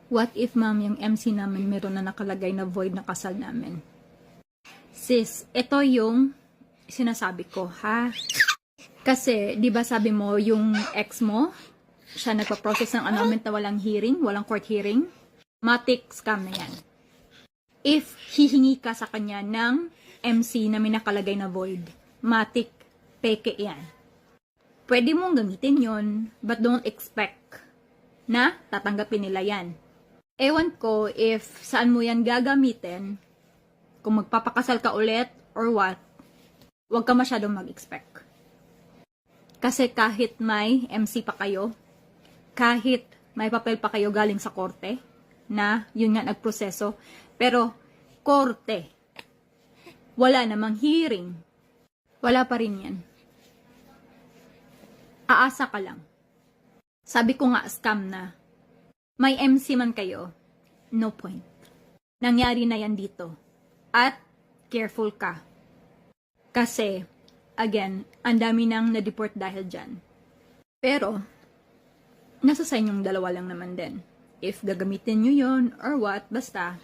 What if ma'am, yung MC namin meron na nakalagay na void na kasal namin? Sis, ito yung sinasabi ko, ha? Kasi, di ba sabi mo, yung ex mo, siya nagpa-process ng annulment na walang hearing, walang court hearing? Matic scam na yan. If hihingi ka sa kanya ng MC na may nakalagay na void, matic peke yan. Pwede mong gamitin yon, but don't expect na tatanggapin nila yan. Ewan ko if saan mo yan gagamitin, kung magpapakasal ka ulit or what, huwag ka masyadong mag-expect. Kasi kahit may MC pa kayo, kahit may papel pa kayo galing sa korte, na yun nga nagproseso, pero korte, wala namang hearing, wala pa rin yan. Aasa ka lang. Sabi ko nga, scam na. May MC man kayo, no point. Nangyari na yan dito. At careful ka. Kasi, again, ang dami nang na-deport dahil dyan. Pero, nasa sa inyong dalawa lang naman din. If gagamitin nyo yon or what, basta,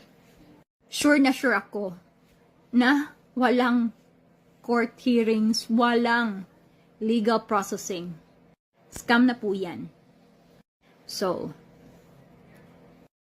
sure na sure ako na walang court hearings, walang legal processing. Scam na po yan. So,